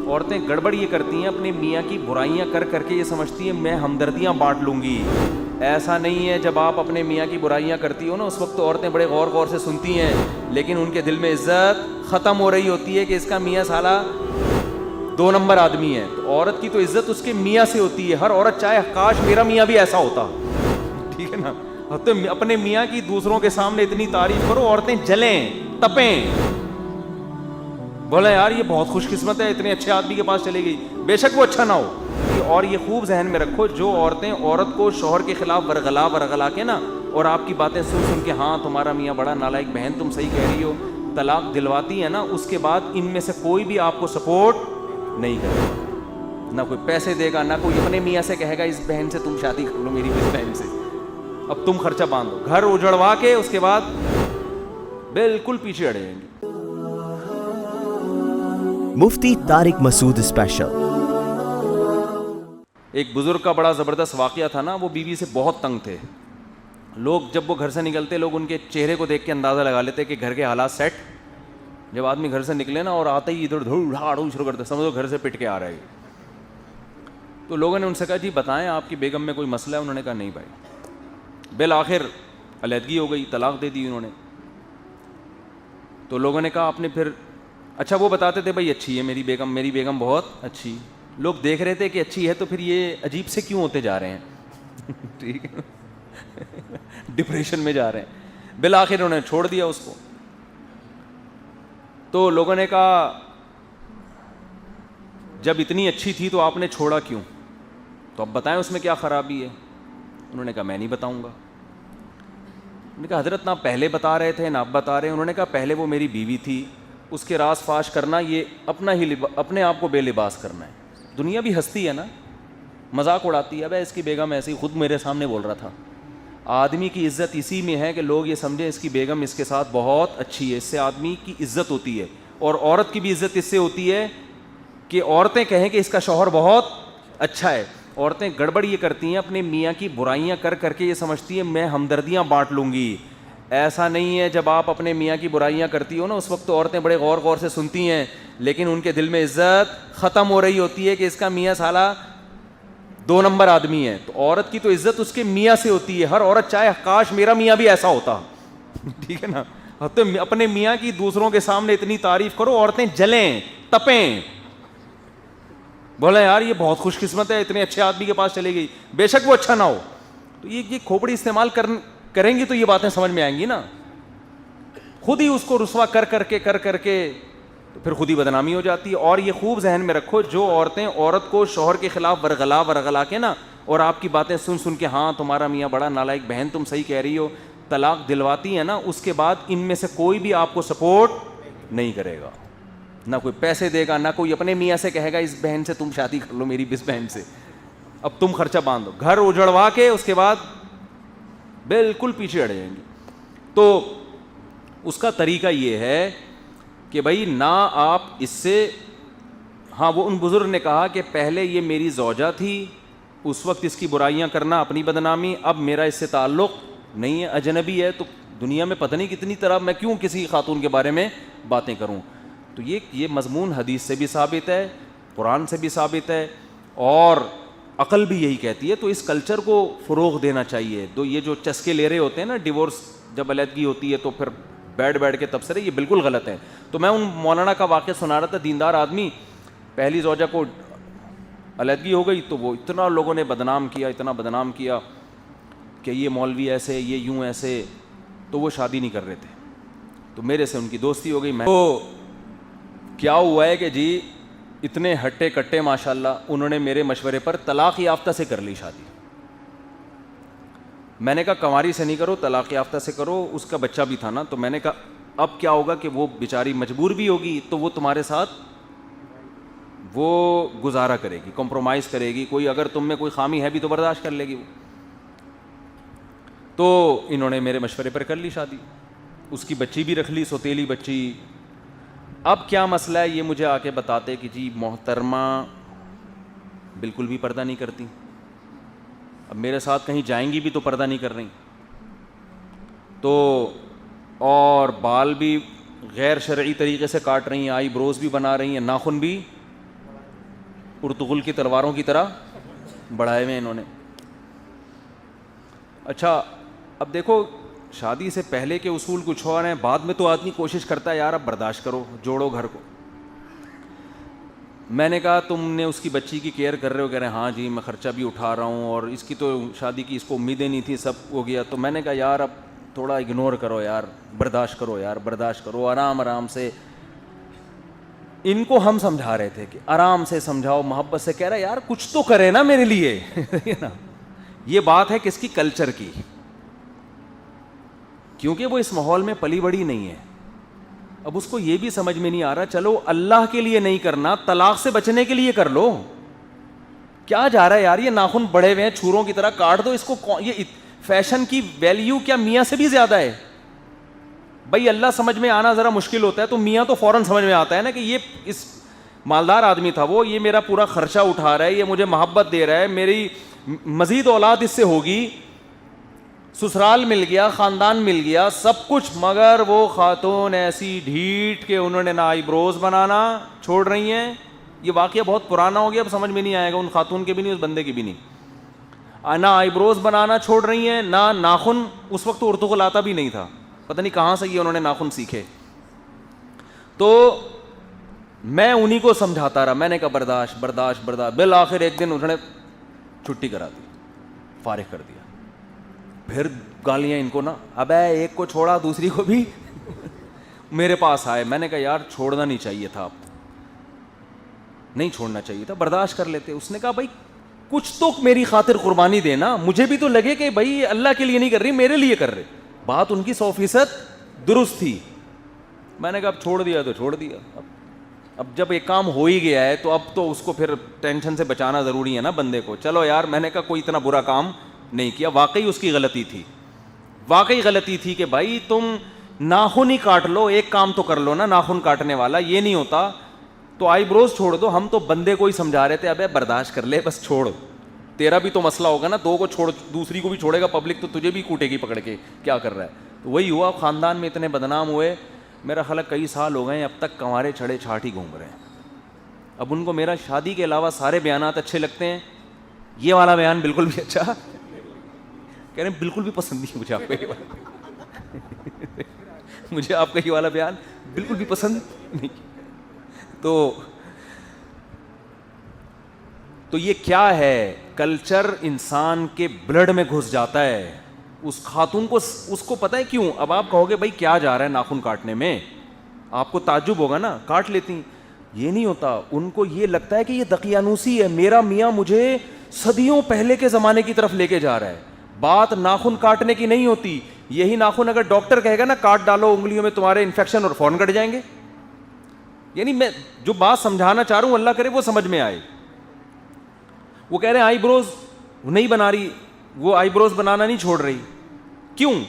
عورتیں گڑبڑ یہ کرتی ہیں، اپنے میاں کی برائیاں کر کر کے یہ سمجھتی ہیں میں ہمدردیاں بانٹ لوں گی. ایسا نہیں ہے. جب آپ اپنے میاں کی برائیاں کرتی ہو نا، اس وقت تو عورتیں بڑے غور غور سے سنتی ہیں، لیکن ان کے دل میں عزت ختم ہو رہی ہوتی ہے کہ اس کا میاں سالہ 2 نمبر آدمی ہے. تو عورت کی تو عزت اس کے میاں سے ہوتی ہے. ہر عورت چاہے کاش میرا میاں بھی ایسا ہوتا. ٹھیک ہے نا. تو اپنے میاں کی دوسروں کے سامنے اتنی تعریف کرو، عورتیں جلیں تپیں، بولے یار یہ بہت خوش قسمت ہے، اتنے اچھے آدمی کے پاس چلے گئی. بے شک وہ اچھا نہ ہو. اور یہ خوب ذہن میں رکھو، جو عورتیں عورت کو شوہر کے خلاف ورغلا کے نا، اور آپ کی باتیں سن سن کے ہاں تمہارا میاں بڑا نالائق، بہن تم صحیح کہہ رہی ہو، طلاق دلواتی ہے نا، اس کے بعد ان میں سے کوئی بھی آپ کو سپورٹ نہیں کرے گا. نہ کوئی پیسے دے گا، نہ کوئی اپنے میاں سے کہے گا اس بہن سے تم شادی کر لو، میری اس بہن سے، اب تم خرچہ باندھو. گھر اجڑوا کے اس کے بعد بالکل پیچھے ہٹ جائیں گے. مفتی طارق مسعود اسپیشل. ایک بزرگ کا بڑا زبردست واقعہ تھا نا. وہ بیوی سے بہت تنگ تھے. لوگ جب وہ گھر سے نکلتے، لوگ ان کے چہرے کو دیکھ کے اندازہ لگا لیتے کہ گھر کے حالات سیٹ. جب آدمی گھر سے نکلے نا اور آتے ہی ادھر دھوڑ شروع کرتے، سمجھو گھر سے پٹ کے آ رہا ہے. تو لوگوں نے ان سے کہا جی بتائیں آپ کی بیگم میں کوئی مسئلہ ہے؟ انہوں نے کہا نہیں بھائی. بالآخر علیحدگی ہو گئی، طلاق دے دی انہوں نے. تو لوگوں نے کہا آپ نے پھر اچھا وہ بتاتے تھے بھائی اچھی ہے میری بیگم بہت اچھی. لوگ دیکھ رہے تھے کہ اچھی ہے تو پھر یہ عجیب سے کیوں ہوتے جا رہے ہیں. ٹھیک ہے، ڈپریشن میں جا رہے ہیں. بالآخر انہوں نے چھوڑ دیا اس کو. تو لوگوں نے کہا جب اتنی اچھی تھی تو آپ نے چھوڑا کیوں؟ تو اب بتائیں اس میں کیا خرابی ہے. انہوں نے کہا میں نہیں بتاؤں گا. انہوں نے کہا حضرت نہ پہلے بتا رہے تھے نہ اب بتا رہے ہیں. انہوں نے کہا پہلے وہ میری بیوی تھی، اس کے راز فاش کرنا یہ اپنے آپ کو بے لباس کرنا ہے. دنیا بھی ہنستی ہے نا، مذاق اڑاتی ہے. اب اس کی بیگم ایسی، خود میرے سامنے بول رہا تھا. آدمی کی عزت اسی میں ہے کہ لوگ یہ سمجھیں اس کی بیگم اس کے ساتھ بہت اچھی ہے. اس سے آدمی کی عزت ہوتی ہے. اور عورت کی بھی عزت اس سے ہوتی ہے کہ عورتیں کہیں کہ اس کا شوہر بہت اچھا ہے. عورتیں گڑبڑ یہ کرتی ہیں، اپنے میاں کی برائیاں کر کر کے یہ سمجھتی ہیں میں ہمدردیاں بانٹ لوں گی. ایسا نہیں ہے. جب آپ اپنے میاں کی برائیاں کرتی ہو نا، اس وقت تو عورتیں بڑے غور غور سے سنتی ہیں، لیکن ان کے دل میں عزت ختم ہو رہی ہوتی ہے کہ اس کا میاں سالہ 2 نمبر آدمی ہے. تو عورت کی تو عزت اس کے میاں سے ہوتی ہے. ہر عورت چاہے کاش میرا میاں بھی ایسا ہوتا. ٹھیک ہے نا. تو اپنے میاں کی دوسروں کے سامنے اتنی تعریف کرو، عورتیں جلیں تپیں، بولے یار یہ بہت خوش قسمت ہے، اتنے اچھے آدمی کے پاس چلے گئی. بے شک وہ اچھا نہ ہو. تو یہ کھوپڑی استعمال کریں گی تو یہ باتیں سمجھ میں آئیں گی نا. خود ہی اس کو رسوا کر کر کے تو پھر خود ہی بدنامی ہو جاتی ہے. اور یہ خوب ذہن میں رکھو، جو عورتیں عورت کو شوہر کے خلاف ورغلا کے نا، اور آپ کی باتیں سن سن کے ہاں تمہارا میاں بڑا نالائق، بہن تم صحیح کہہ رہی ہو، طلاق دلواتی ہے نا، اس کے بعد ان میں سے کوئی بھی آپ کو سپورٹ نہیں کرے گا. نہ کوئی پیسے دے گا، نہ کوئی اپنے میاں سے کہے گا اس بہن سے تم شادی کر لو، میری اس بہن سے، اب تم خرچہ باندھو. گھر اجڑوا کے اس کے بعد بالکل پیچھے ہٹ جائیں گے. تو اس کا طریقہ یہ ہے کہ بھائی نہ آپ اس سے، ہاں وہ ان بزرگ نے کہا کہ پہلے یہ میری زوجہ تھی، اس وقت اس کی برائیاں کرنا اپنی بدنامی، اب میرا اس سے تعلق نہیں ہے، اجنبی ہے. تو دنیا میں پتہ نہیں کتنی طرح، میں کیوں کسی خاتون کے بارے میں باتیں کروں. تو یہ مضمون حدیث سے بھی ثابت ہے، قرآن سے بھی ثابت ہے، اور عقل بھی یہی کہتی ہے. تو اس کلچر کو فروغ دینا چاہیے. یہ جو چسکے لے رہے ہوتے ہیں نا، ڈیورس جب علیحدگی ہوتی ہے تو پھر بیٹھ کے تبصرے، یہ بالکل غلط ہے. تو میں ان مولانا کا واقعہ سنا رہا تھا. دیندار آدمی، پہلی زوجہ کو علیحدگی ہو گئی تو وہ اتنا لوگوں نے بدنام کیا کہ یہ مولوی ایسے، یہ یوں ایسے. تو وہ شادی نہیں کر رہے تھے. تو میرے سے ان کی دوستی ہو گئی. تو کیا ہوا ہے کہ جی اتنے ہٹے کٹے ماشاءاللہ، انہوں نے میرے مشورے پر طلاق یافتہ سے کر لی شادی. میں نے کہا کنواری سے نہیں کرو، طلاق یافتہ سے کرو. اس کا بچہ بھی تھا نا. تو میں نے کہا اب کیا ہوگا کہ وہ بیچاری مجبور بھی ہوگی تو وہ تمہارے ساتھ وہ گزارا کرے گی، کمپرومائز کرے گی. کوئی اگر تم میں کوئی خامی ہے بھی تو برداشت کر لے گی وہ. تو انہوں نے میرے مشورے پر کر لی شادی. اس کی بچی بھی رکھ لی، سوتیلی بچی. اب کیا مسئلہ ہے یہ مجھے آ کے بتاتے کہ جی محترمہ بالکل بھی پردہ نہیں کرتی. اب میرے ساتھ کہیں جائیں گی بھی تو پردہ نہیں کر رہی. تو اور بال بھی غیر شرعی طریقے سے کاٹ رہی ہیں، آئی بروز بھی بنا رہی ہیں، ناخن بھی ارطغرل کی تلواروں کی طرح بڑھائے ہوئے انہوں نے. اچھا اب دیکھو شادی سے پہلے کے اصول کچھ اور ہیں, بعد میں تو آدمی کوشش کرتا ہے یار اب برداشت کرو, جوڑو گھر کو. میں نے کہا تم نے اس کی بچی کی کیئر کر رہے ہو؟ کہہ رہے ہیں ہاں جی میں خرچہ بھی اٹھا رہا ہوں, اور اس کی تو شادی کی اس کو امیدیں نہیں تھی, سب ہو گیا. تو میں نے کہا یار اب تھوڑا اگنور کرو یار, برداشت کرو یار, برداشت کرو, آرام آرام سے. ان کو ہم سمجھا رہے تھے کہ آرام سے سمجھاؤ, محبت سے. کہہ رہا یار کچھ تو کرے نا میرے لیے. یہ بات ہے کس کی؟ کلچر کی, کیونکہ وہ اس ماحول میں پلی بڑی نہیں ہے. اب اس کو یہ بھی سمجھ میں نہیں آ رہا, چلو اللہ کے لیے نہیں کرنا, طلاق سے بچنے کے لیے کر لو. کیا جا رہا ہے یار, یہ ناخن بڑے ہوئے ہیں چھوروں کی طرح, کاٹ دو اس کو. یہ فیشن کی ویلیو کیا میاں سے بھی زیادہ ہے؟ بھائی اللہ سمجھ میں آنا ذرا مشکل ہوتا ہے, تو میاں تو فوراً سمجھ میں آتا ہے نا کہ یہ اس مالدار آدمی تھا وہ, یہ میرا پورا خرچہ اٹھا رہا ہے, یہ مجھے محبت دے رہا ہے, میری مزید اولاد اس سے ہوگی, سسرال مل گیا, خاندان مل گیا, سب کچھ. مگر وہ خاتون ایسی ڈھیٹ کہ انہوں نے نہ آئی بروز بنانا چھوڑ رہی ہیں. یہ واقعہ بہت پرانا ہو گیا, اب سمجھ میں نہیں آئے گا, ان خاتون کے بھی نہیں, اس بندے کی بھی نہیں. نہ آئی بروز بنانا چھوڑ رہی ہیں, نہ ناخن. اس وقت تو ارطغرل آتا بھی نہیں تھا, پتہ نہیں کہاں سے یہ انہوں نے ناخن سیکھے. تو میں انہی کو سمجھاتا رہا, میں نے کہا برداشت برداشت برداشت. بالآخر ایک دن انہوں نے چھٹی کرا دی, فارغ کر دیا. پھر گالیاں ان کو نا, ابے ایک کو چھوڑا دوسری کو بھی میرے پاس آئے. میں نے کہا یار چھوڑنا نہیں چاہیے تھا, آپ نہیں چھوڑنا چاہیے تھا, برداشت کر لیتے. اس نے کہا بھائی کچھ تو میری خاطر قربانی دینا, مجھے بھی تو لگے کہ بھائی اللہ کے لیے نہیں کر رہی, میرے لیے کر رہے. بات ان کی 100% درست تھی. میں نے کہا اب چھوڑ دیا تو چھوڑ دیا. اب جب ایک کام ہو ہی گیا ہے تو اب تو اس کو پھر ٹینشن سے بچانا ضروری ہے نا بندے کو. چلو یار, میں نے کہا کوئی اتنا برا کام نہیں کیا, واقعی اس کی غلطی تھی, واقعی غلطی تھی کہ بھائی تم ناخن ہی کاٹ لو, ایک کام تو کر لو نا ناخن کاٹنے والا. یہ نہیں ہوتا تو آئی بروز چھوڑ دو. ہم تو بندے کو ہی سمجھا رہے تھے ابے برداشت کر لے, بس چھوڑ, تیرا بھی تو مسئلہ ہوگا نا, دو کو چھوڑ دوسری کو بھی چھوڑے گا پبلک تو تجھے بھی کوٹے گی پکڑ کے, کیا کر رہا ہے. تو وہی ہوا, خاندان میں اتنے بدنام ہوئے, میرا خیال کئی سال ہو گئے ہیں, اب تک کنوارے چھڑے چھاٹ ہی گھوم رہے ہیں. اب ان کو میرا شادی کے علاوہ سارے بیانات اچھے لگتے ہیں, یہ والا بیان بالکل بھی اچھا, کہہ رہے ہیں بالکل بھی پسند نہیں مجھے آپ کا یہ والا مجھے آپ کا یہ والا بیان بالکل بھی پسند نہیں. تو یہ کیا ہے, کلچر انسان کے بلڈ میں گھس جاتا ہے. اس خاتون کو اس کو پتہ ہے کیوں. اب آپ کہو گے بھائی کیا جا رہا ہے ناخن کاٹنے میں, آپ کو تعجب ہوگا نا, کاٹ لیتی. یہ نہیں ہوتا, ان کو یہ لگتا ہے کہ یہ دقیانوسی ہے, میرا میاں مجھے صدیوں پہلے کے زمانے کی طرف لے کے جا رہا ہے. بات ناخن کاٹنے کی نہیں ہوتی. یہی ناخن اگر ڈاکٹر کہے گا نا کاٹ ڈالو انگلیوں میں, تمہارے انفیکشن اور فوراً کٹ جائیں گے. یعنی میں جو بات سمجھانا چاہ رہا ہوں اللہ کرے وہ سمجھ میں آئے. وہ کہہ رہے ہیں آئی بروز نہیں بنا رہی, وہ آئی بروز بنانا نہیں چھوڑ رہی. کیوں؟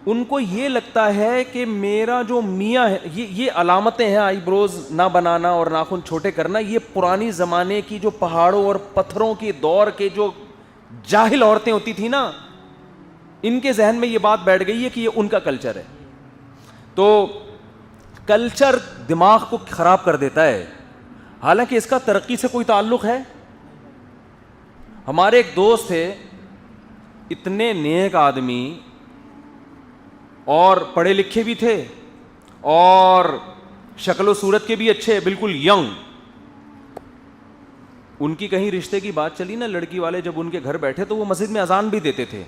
ان کو یہ لگتا ہے کہ میرا جو میاں ہے, یہ علامتیں ہیں آئی بروز نہ بنانا اور ناخن چھوٹے کرنا, یہ پرانی زمانے کی جو پہاڑوں اور پتھروں کے دور کے جو جاہل عورتیں ہوتی تھی نا, ان کے ذہن میں یہ بات بیٹھ گئی ہے کہ یہ ان کا کلچر ہے. تو کلچر دماغ کو خراب کر دیتا ہے, حالانکہ اس کا ترقی سے کوئی تعلق ہے. ہمارے ایک دوست تھے, اتنے نیک آدمی اور پڑھے لکھے بھی تھے اور شکل و صورت کے بھی اچھے, بالکل ینگ. ان کی کہیں رشتے کی بات چلی نا, لڑکی والے جب ان کے گھر بیٹھے تو وہ مسجد میں اذان بھی دیتے تھے,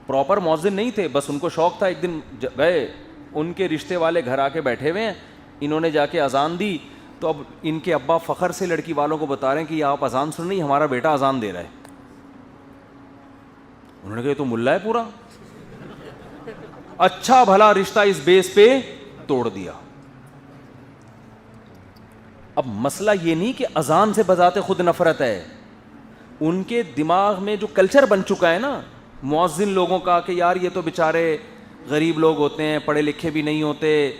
پراپر مؤذن نہیں تھے, بس ان کو شوق تھا. ایک دن گئے, ان کے رشتے والے گھر آ کے بیٹھے ہوئے ہیں, انہوں نے جا کے اذان دی. تو اب ان کے ابا فخر سے لڑکی والوں کو بتا رہے ہیں کہ یہ آپ اذان سن رہی, ہمارا بیٹا اذان دے رہا ہے. انہوں نے کہا یہ تو ملا ہے پورا. اچھا بھلا رشتہ اس بیس پہ توڑ دیا. اب مسئلہ یہ نہیں کہ اذان سے بذات خود نفرت ہے, ان کے دماغ میں جو کلچر بن چکا ہے نا مؤذن لوگوں کا کہ یار یہ تو بیچارے غریب لوگ ہوتے ہیں, پڑھے لکھے بھی نہیں ہوتے,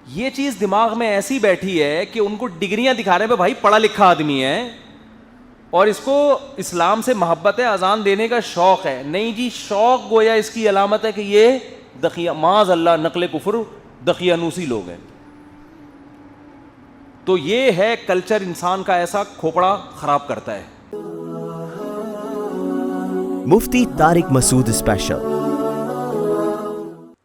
یہ چیز دماغ میں ایسی بیٹھی ہے کہ ان کو ڈگریاں دکھا رہے ہیں بھائی پڑھا لکھا آدمی ہے اور اس کو اسلام سے محبت ہے, اذان دینے کا شوق ہے. نہیں جی, شوق گویا اس کی علامت ہے کہ یہ معاذ اللہ نقل کفر دقیانوسی لوگ ہیں. تو یہ ہے کلچر انسان کا ایسا کھوپڑا خراب کرتا ہے. Mufti Tariq Masood Special.